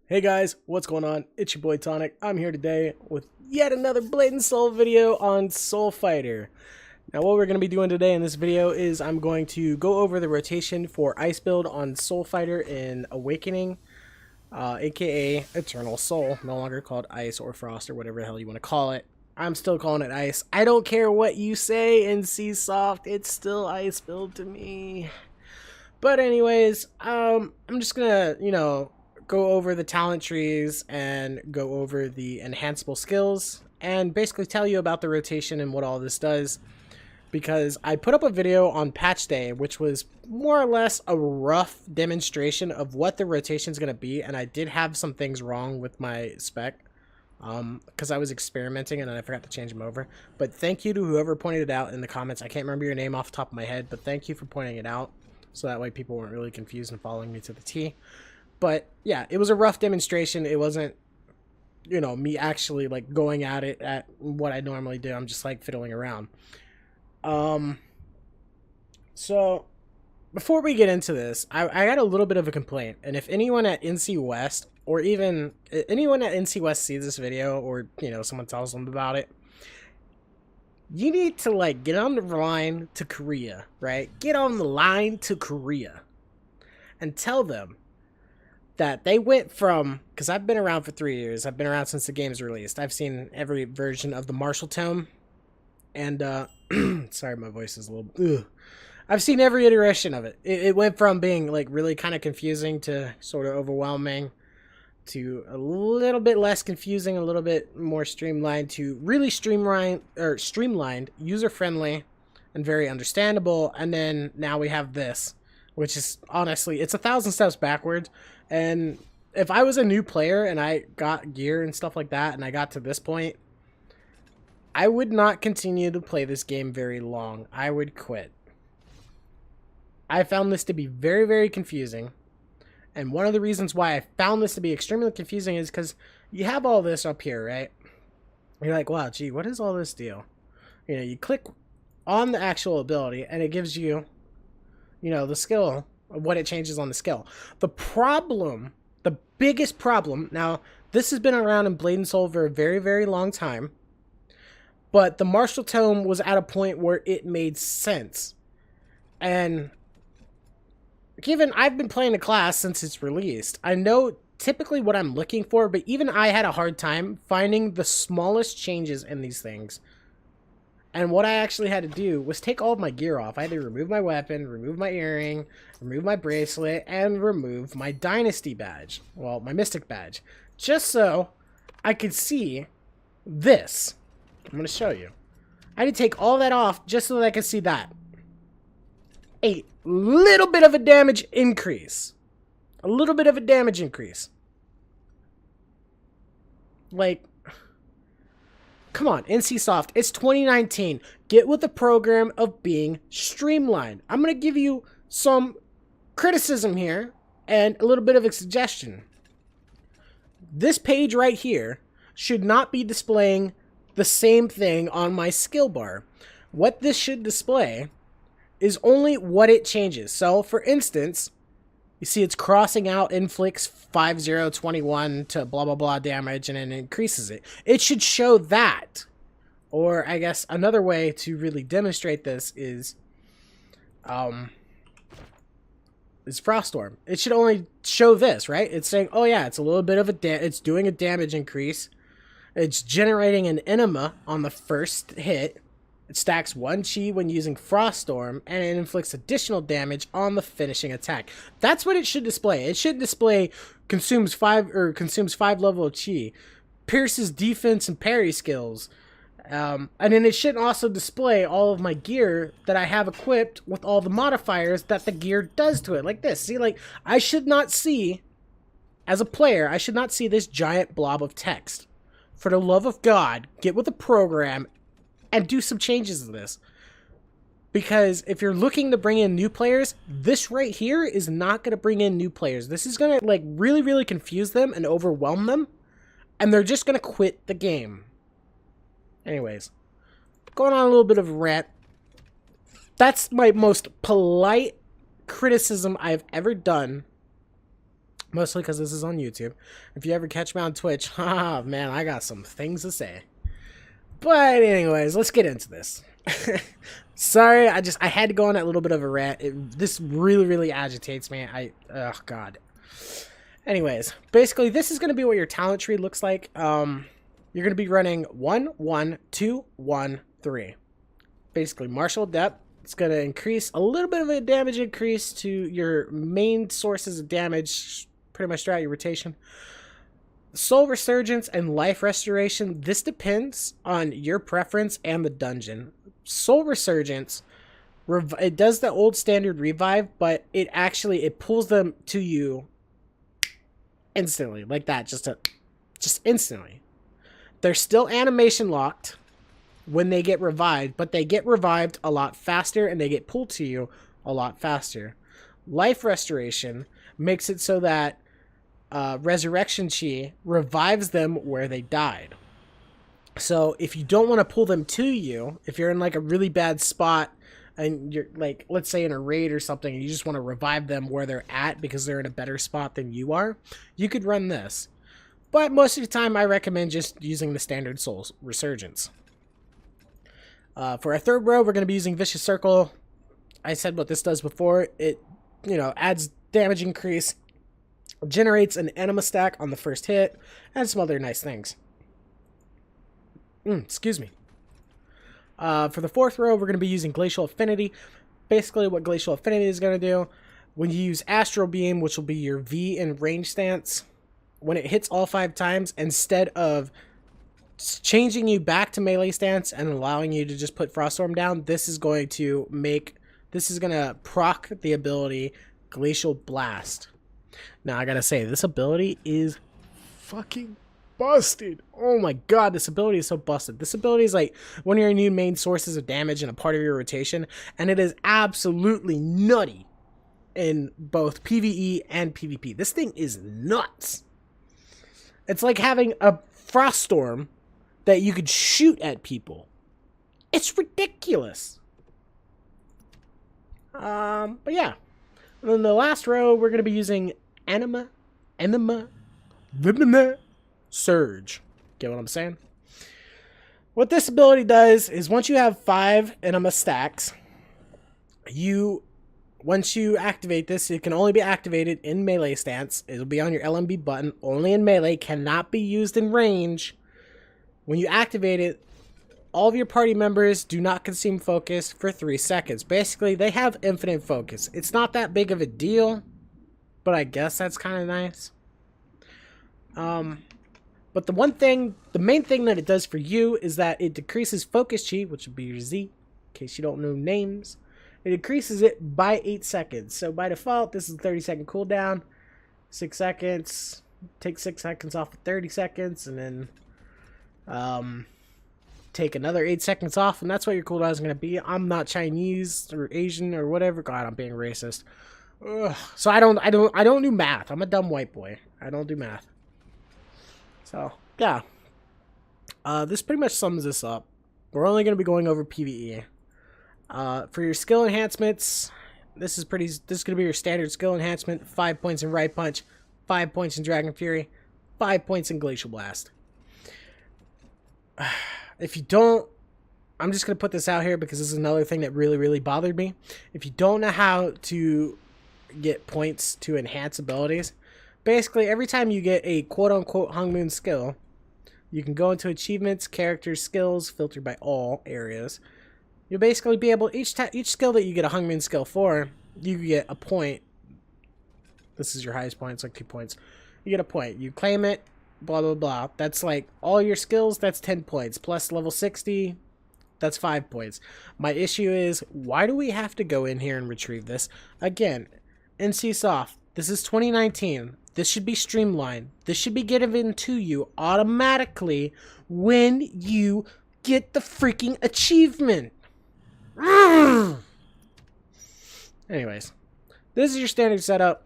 Hey guys, what's going on? It's your boy Tonic. I'm here today with yet another Blade and Soul video on Soul Fighter. Now what we're going to be doing today in this video is I'm going to go over the rotation for Ice build on Soul Fighter in Awakening, aka Eternal Soul, no longer called Ice or Frost or whatever the hell you want to call it. I'm still calling it Ice. I don't care what you say in C-Soft, it's still Ice build to me. But anyways, I'm just gonna, go over the talent trees and go over the enhanceable skills and basically tell you about the rotation and what all this does, because I put up a video on patch day which was more or less a rough demonstration of what the rotation is going to be, and I did have some things wrong with my spec because I was experimenting and I forgot to change them over. But thank you to whoever pointed it out in the comments. I can't remember your name off the top of my head, but thank you for pointing it out so that way people weren't really confused and following me to the T. But yeah, it was a rough demonstration. It wasn't, me actually like going at it at what I normally do. I'm just like fiddling around. So before we get into this, I got a little bit of a complaint. And if anyone at NC West or even anyone at NC West sees this video, or, someone tells them about it, you need to like get on the line to Korea, right? Get on the line to Korea and tell them that they went from, because I've been around for 3 years, I've been around since the game's released, I've seen every version of the martial tome, and sorry, my voice is a little I've seen every iteration of it. It went from being like really kind of confusing to sort of overwhelming to a little bit less confusing, a little bit more streamlined, to really streamlined, user-friendly, and very understandable. And then now we have this, which is honestly, it's 1,000 steps backwards. And if I was a new player and I got gear and stuff like that and I got to this point, I would not continue to play this game very long. I would quit. I found this to be very, very confusing. And one of the reasons why I found this to be extremely confusing is because you have all this up here, right? You're like, wow, gee, what is all this deal? You click on the actual ability and it gives you, the skill, what it changes on the skill. The problem, the biggest problem, now this has been around in Blade and Soul for a very, very long time, but the martial tome was at a point where it made sense. And given I've been playing the class since it's released, I know typically what I'm looking for, but even I had a hard time finding the smallest changes in these things. And what I actually had to do was take all of my gear off. I had to remove my weapon, remove my earring, remove my bracelet, and remove my Dynasty badge. Well, my Mystic badge. Just so I could see this. I'm going to show you. I had to take all that off just so that I could see that. A little bit of a damage increase. A little bit of a damage increase. Like, come on, NCSoft, it's 2019. Get with the program of being streamlined. I'm going to give you some criticism here and a little bit of a suggestion. This page right here should not be displaying the same thing on my skill bar. What this should display is only what it changes. So, for instance, you see it's crossing out inflicts 5021 to blah blah blah damage and then increases it. It should show that. Or I guess another way to really demonstrate this is Froststorm. It should only show this, right? It's saying, oh yeah, it's a little bit of it's doing a damage increase. It's generating an enema on the first hit. It stacks 1 chi when using Froststorm, and it inflicts additional damage on the finishing attack. That's what it should display. It should display consumes 5 level of chi, pierces defense and parry skills, and then it should also display all of my gear that I have equipped with all the modifiers that the gear does to it, like this. See, like, I should not see, as a player, I should not see this giant blob of text. For the love of God, get with the program and do some changes to this. Because if you're looking to bring in new players, this right here is not going to bring in new players. This is going to like really, really confuse them and overwhelm them. And they're just going to quit the game. Anyways, going on a little bit of a rant. That's my most polite criticism I've ever done Mostly because this is on YouTube. If you ever catch me on Twitch, haha, man, I got some things to say. But anyways, let's get into this. Sorry, I had to go on that little bit of a rant. This really agitates me. Oh god. Anyways, basically this is going to be what your talent tree looks like. You're going to be running 1 1 2 1 3. Basically martial depth. It's going to increase a little bit of a damage increase to your main sources of damage pretty much throughout your rotation. Soul Resurgence and Life Restoration, this depends on your preference and the dungeon. Soul Resurgence, it does the old standard revive, but it pulls them to you instantly, like that, just instantly. They're still animation locked when they get revived, but they get revived a lot faster and they get pulled to you a lot faster. Life Restoration makes it so that Resurrection Chi revives them where they died. So if you don't want to pull them to you, if you're in like a really bad spot and you're like, let's say in a raid or something, and you just want to revive them where they're at because they're in a better spot than you are, you could run this. But most of the time I recommend just using the standard Soul Resurgence. For our third row, we're going to be using Vicious Circle. I said what this does before. It, adds damage increase, generates an enema stack on the first hit, and some other nice things. Excuse me. For the fourth row, we're going to be using Glacial Affinity. Basically, what Glacial Affinity is going to do, when you use Astral Beam, which will be your V in range stance, when it hits all 5 times, instead of changing you back to melee stance and allowing you to just put Froststorm down, this is going to proc the ability Glacial Blast. Now, I gotta say, this ability is fucking busted. Oh my god, this ability is so busted. This ability is like one of your new main sources of damage and a part of your rotation, and it is absolutely nutty in both PvE and PvP. This thing is nuts. It's like having a Froststorm that you could shoot at people. It's ridiculous. But yeah. And then the last row, we're going to be using Enema Surge. Get what I'm saying? What this ability does is once you have 5 Enema stacks, once you activate this, it can only be activated in melee stance. It'll be on your LMB button, only in melee, cannot be used in range. When you activate it, all of your party members do not consume focus for 3 seconds. Basically, they have infinite focus. It's not that big of a deal, but I guess that's kind of nice. But the main thing that it does for you is that it decreases focus chi, which would be your Z, in case you don't know names. It increases it by 8 seconds. So by default, this is a 30-second cooldown. 6 seconds. Take 6 seconds off of 30 seconds, and then take another 8 seconds off, and that's what your cooldown is going to be. I'm not Chinese or Asian or whatever. God, I'm being racist. Ugh. So I don't do math. I'm a dumb white boy. I don't do math. So yeah, this pretty much sums this up. We're only going to be going over PvE. For your skill enhancements, this is going to be your standard skill enhancement. 5 points in Right Punch, 5 points in Dragon Fury, 5 points in Glacial Blast. If you don't, I'm just going to put this out here because this is another thing that really bothered me. If you don't know how to get points to enhance abilities, basically every time you get a quote-unquote Hung Moon skill, you can go into achievements, characters, skills, filtered by all areas. You'll basically be able, each skill that you get a Hung Moon skill for, you get a point. This is your highest point, it's like 2 points. You get a point. You claim it, blah blah blah. That's like all your skills, that's 10 points plus level 60, that's 5 points. My issue is, why do we have to go in here and retrieve this again? NCSoft, this is 2019. This should be streamlined. This should be given to you automatically when you get the freaking achievement. Anyways, this is your standard setup.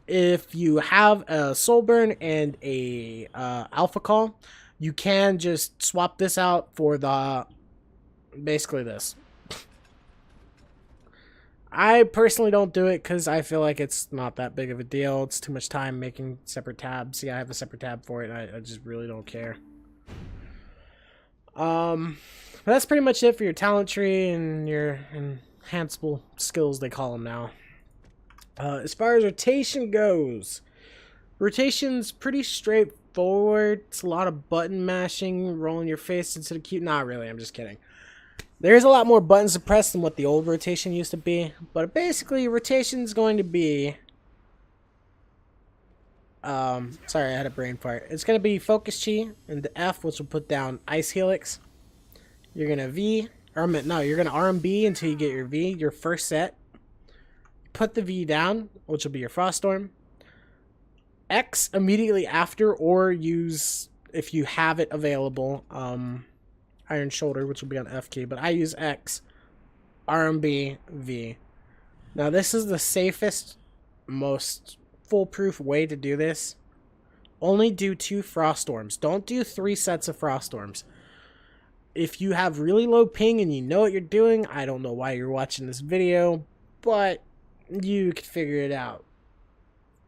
If you have a Soul Burn and a Alpha Call, you can just swap this out for basically this. I personally don't do it because I feel like it's not that big of a deal. It's too much time making separate tabs. Yeah, I have a separate tab for it. I just really don't care. But that's pretty much it for your talent tree and your enhanceable skills, they call them now. As far as rotation goes, rotation's pretty straightforward. It's a lot of button mashing, rolling your face into the cube. Not really, I'm just kidding. There's a lot more buttons to press than what the old rotation used to be, but basically rotation is going to be sorry, I had a brain fart. It's going to be focus chi and the F, which will put down ice helix. You're going to V, or no, you're going to RMB until you get your V, your first set. Put the V down, which will be your frost storm. X immediately after, or use, if you have it available, Iron Shoulder, which will be on F key, but I use X, RMB, V. Now this is the safest, most foolproof way to do this. Only do 2 Frost Storms. Don't do 3 sets of Frost Storms. If you have really low ping and you know what you're doing, I don't know why you're watching this video, but you can figure it out.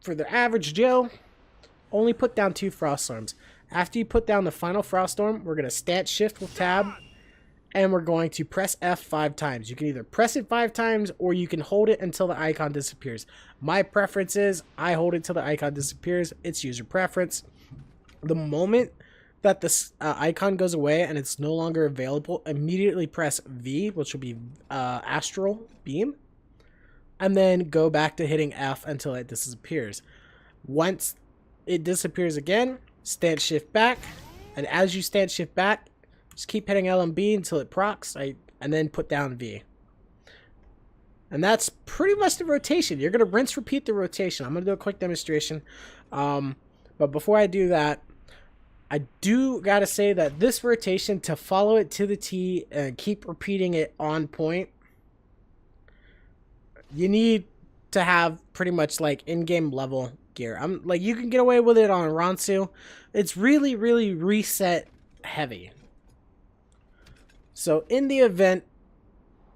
For the average Joe, only put down 2 Frost Storms. After you put down the final Frost Storm, we're going to stat shift with tab, and we're going to press F 5 times. You can either press it 5 times, or you can hold it until the icon disappears. My preference is I hold it till the icon disappears. It's user preference. The moment that this icon goes away and it's no longer available, immediately press V, which will be Astral Beam, and then go back to hitting F until it disappears. Once it disappears again, stand shift back, and as you stand shift back, just keep hitting L and B until it procs, and then put down V. And that's pretty much the rotation. You're going to rinse repeat the rotation. I'm going to do a quick demonstration. But before I do that, I do got to say that this rotation, to follow it to the T and keep repeating it on point, you need to have pretty much like in-game level gear. You can get away with it on Ransu. It's really, really reset heavy. So in the event,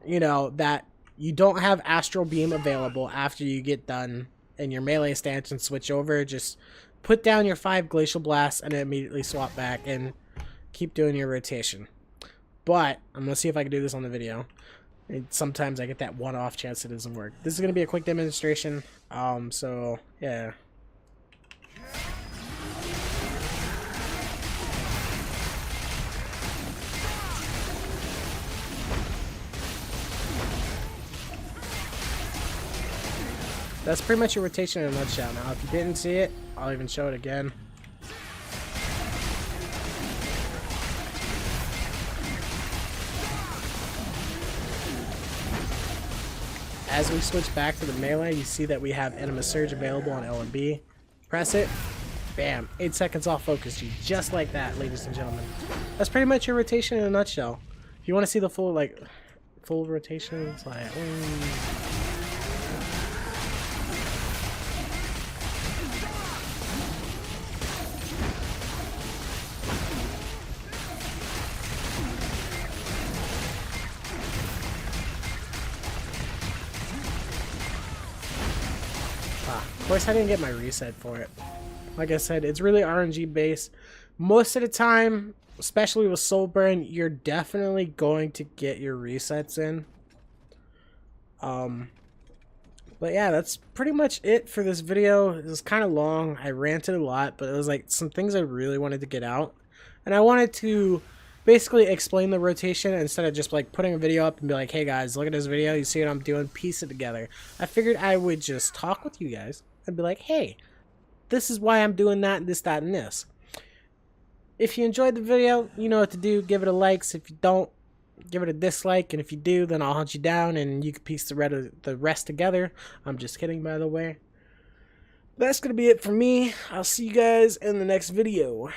you know, that you don't have Astral Beam available after you get done in your melee stance and switch over, just put down your 5 Glacial Blasts and then immediately swap back and keep doing your rotation. But I'm going to see if I can do this on the video. And sometimes I get that one-off chance it doesn't work. This is going to be a quick demonstration. So, yeah. That's pretty much your rotation in a nutshell. Now, if you didn't see it, I'll even show it again. As we switch back to the melee, you see that we have Enema Surge available on L and B. Press it. Bam. 8 seconds off focus G. Just like that, ladies and gentlemen. That's pretty much your rotation in a nutshell. If you want to see the full, full rotation, it's like... Of course, I didn't get my reset for it. Like I said, it's really RNG based. Most of the time, especially with Soul Burn, you're definitely going to get your resets in. But yeah, that's pretty much it for this video. It was kind of long. I ranted a lot, but it was like some things I really wanted to get out. And I wanted to basically explain the rotation instead of just like putting a video up and be like, hey guys, look at this video. You see what I'm doing? Piece it together. I figured I would just talk with you guys and be like, hey, this is why I'm doing that and this, that, and this. If you enjoyed the video, you know what to do. Give it a like. If you don't, give it a dislike. And if you do, then I'll hunt you down and you can piece the rest together. I'm just kidding, by the way. That's going to be it for me. I'll see you guys in the next video.